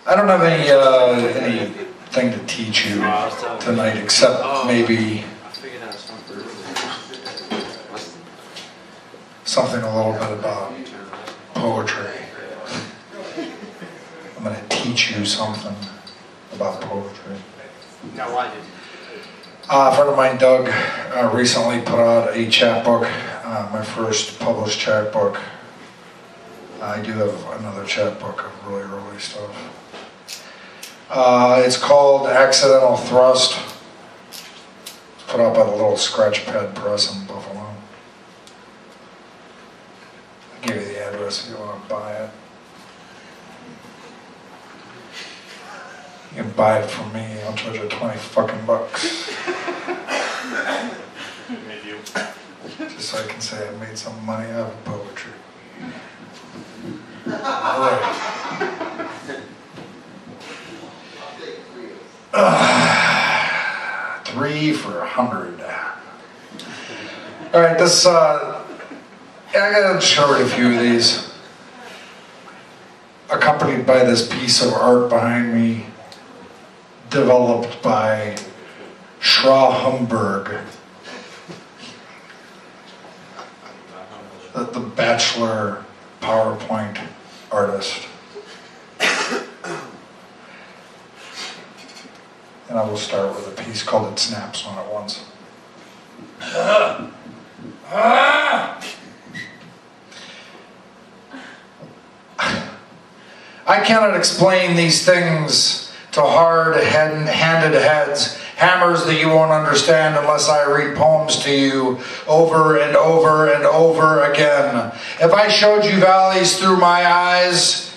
I don't have anything to teach you tonight except maybe something a little bit about poetry. I'm going to teach you something about poetry. No, why did A friend of mine, Doug, recently put out a chapbook, my first published chapbook. I do have another chapbook of really early stuff. It's called Accidental Thrust. It's put out by the little Scratchpad Press in Buffalo. I'll give you the address if you want to buy it. You can buy it from me. I'll charge you 20 fucking bucks. Maybe. Just so I can say I made some money out of poetry. Alright. 3 for 100. Alright, this, I gotta show you a few of these. Accompanied by this piece of art behind me, developed by Shra Humberg, the Bachelor PowerPoint artist. And I will start with a piece called It Snaps On It Once. I cannot explain these things to hard-handed heads, hammers that you won't understand unless I read poems to you over and over and over again. If I showed you valleys through my eyes,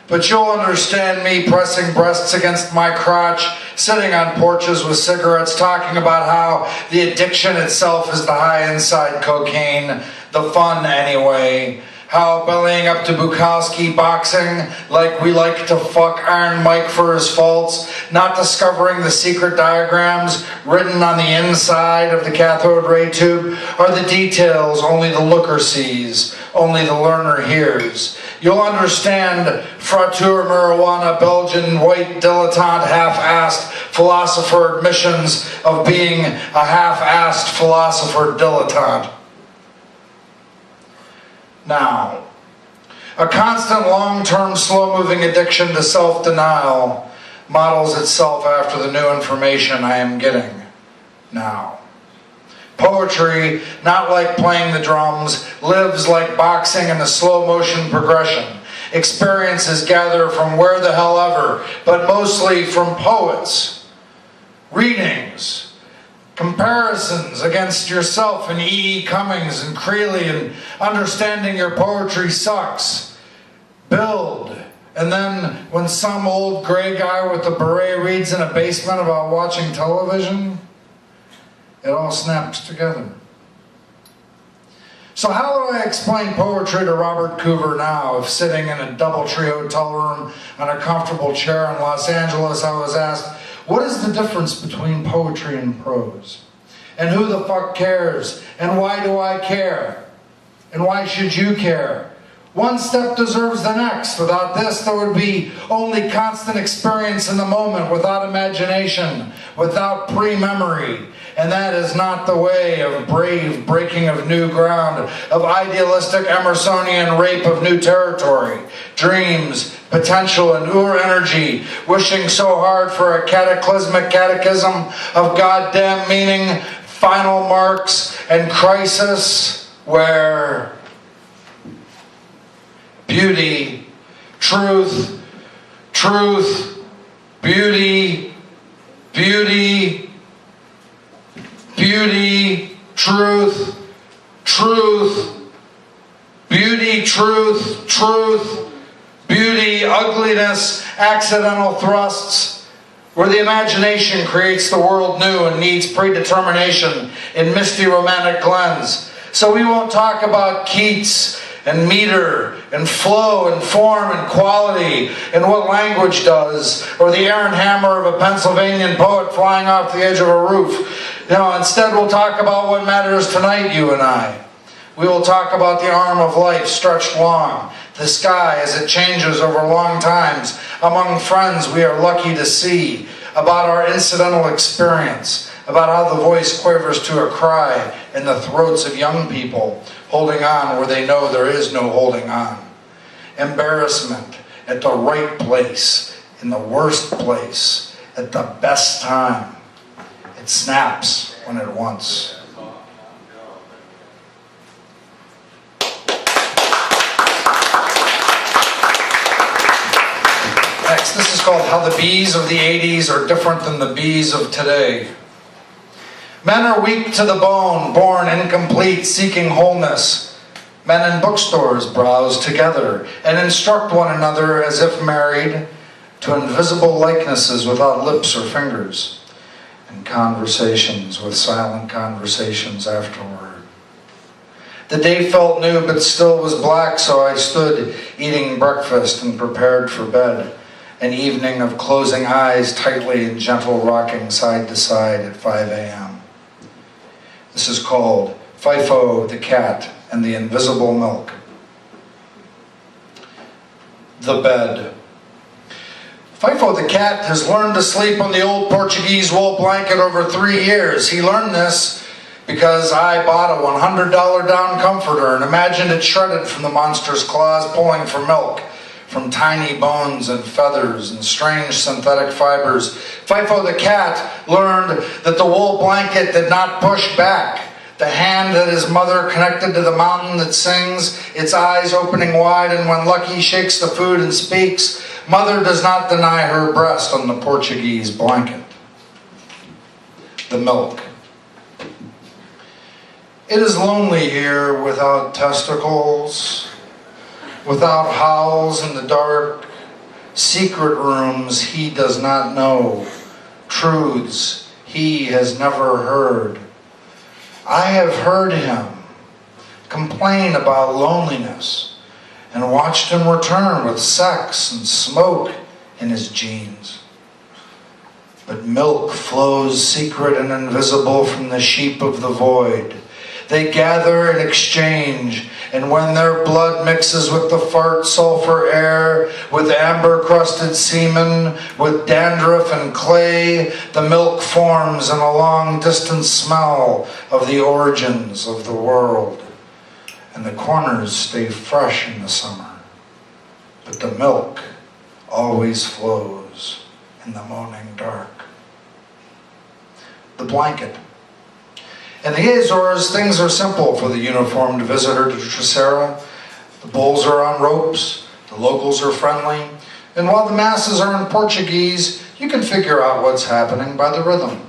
but you'll understand me pressing breasts against my crotch, sitting on porches with cigarettes, talking about how the addiction itself is the high inside cocaine, the fun anyway. How bellying up to Bukowski boxing like we like to fuck Iron Mike for his faults, not discovering the secret diagrams written on the inside of the cathode ray tube are the details only the looker sees, only the learner hears. You'll understand Frateur Marijuana, Belgian, white, dilettante, half-assed philosopher admissions of being a half-assed philosopher dilettante. Now, a constant long-term slow-moving addiction to self-denial models itself after the new information I am getting now. Poetry, not like playing the drums, lives like boxing in a slow-motion progression. Experiences gather from where the hell ever, but mostly from poets. Readings. Comparisons against yourself and E.E. Cummings and Creeley and understanding your poetry sucks. Build. And then when some old gray guy with a beret reads in a basement about watching television, it all snaps together. So how do I explain poetry to Robert Coover now if sitting in a DoubleTree hotel room on a comfortable chair in Los Angeles I was asked, what is the difference between poetry and prose? And who the fuck cares? And why do I care? And why should you care? One step deserves the next. Without this, there would be only constant experience in the moment, without imagination, without pre-memory. And that is not the way of brave breaking of new ground, of idealistic Emersonian rape of new territory, dreams, potential, and energy, wishing so hard for a cataclysmic catechism of goddamn meaning, final marks, and crisis, where beauty, truth, beauty, truth, beauty, ugliness, accidental thrusts, where the imagination creates the world new and needs predetermination in misty romantic glens. So we won't talk about Keats and meter and flow and form and quality and what language does, or the errant hammer of a Pennsylvanian poet flying off the edge of a roof. Instead we'll talk about what matters tonight, you and I. We will talk about the arm of life stretched long, the sky as it changes over long times, among friends we are lucky to see, about our incidental experience, about how the voice quavers to a cry in the throats of young people, holding on where they know there is no holding on. Embarrassment at the right place, in the worst place, at the best time. It snaps when it wants. Next, this is called How the Bees of the 80s Are Different Than the Bees of Today. Men are weak to the bone, born incomplete, seeking wholeness. Men in bookstores browse together and instruct one another as if married to invisible likenesses without lips or fingers, and conversations with silent conversations afterward. The day felt new but still was black, so I stood eating breakfast and prepared for bed. An evening of closing eyes tightly and gentle rocking side to side at 5 a.m. This is called Fifo the Cat and the Invisible Milk. The bed. Fifo the cat has learned to sleep on the old Portuguese wool blanket over 3 years. He learned this because I bought a $100 down comforter and imagined it shredded from the monster's claws pulling for milk, from tiny bones and feathers and strange synthetic fibers. Fifo the cat learned that the wool blanket did not push back. The hand that his mother connected to the mountain that sings, its eyes opening wide, and when Lucky shakes the food and speaks, mother does not deny her breast on the Portuguese blanket. The milk. It is lonely here without testicles, without howls in the dark, secret rooms he does not know, truths he has never heard. I have heard him complain about loneliness and watched him return with sex and smoke in his jeans. But milk flows secret and invisible from the sheep of the void. They gather and exchange, and when their blood mixes with the fart sulfur air, with amber-crusted semen, with dandruff and clay, the milk forms in a long-distance smell of the origins of the world. And the corners stay fresh in the summer, but the milk always flows in the moaning dark. The blanket. In the Azores, things are simple for the uniformed visitor to Terceira. The bulls are on ropes, the locals are friendly, and while the masses are in Portuguese, you can figure out what's happening by the rhythm.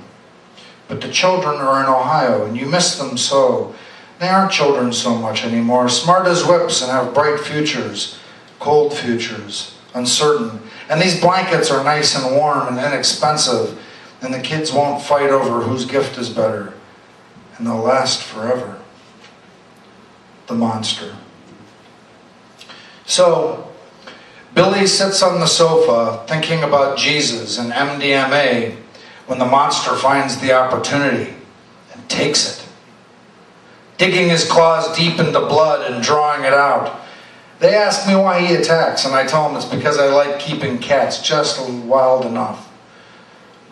But the children are in Ohio, and you miss them so. They aren't children so much anymore, smart as whips and have bright futures, cold futures, uncertain. And these blankets are nice and warm and inexpensive, and the kids won't fight over whose gift is better. And they'll last forever. The monster. So, Billy sits on the sofa thinking about Jesus and MDMA when the monster finds the opportunity and takes it. Digging his claws deep into blood and drawing it out. They ask me why he attacks, and I tell them it's because I like keeping cats just wild enough.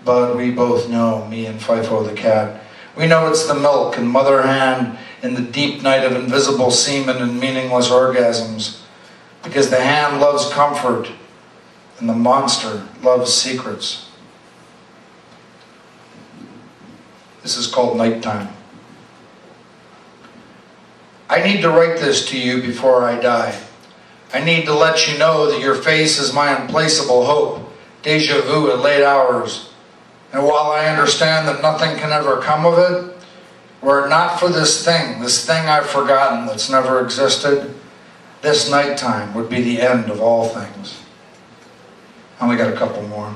But we both know, me and Fifo the cat, we know it's the milk and mother hand in the deep night of invisible semen and meaningless orgasms, because the hand loves comfort and the monster loves secrets. This is called Nighttime. I need to write this to you before I die. I need to let you know that your face is my unplaceable hope, deja vu at late hours. And while I understand that nothing can ever come of it, were it not for this thing I've forgotten that's never existed, this nighttime would be the end of all things. I only got a couple more.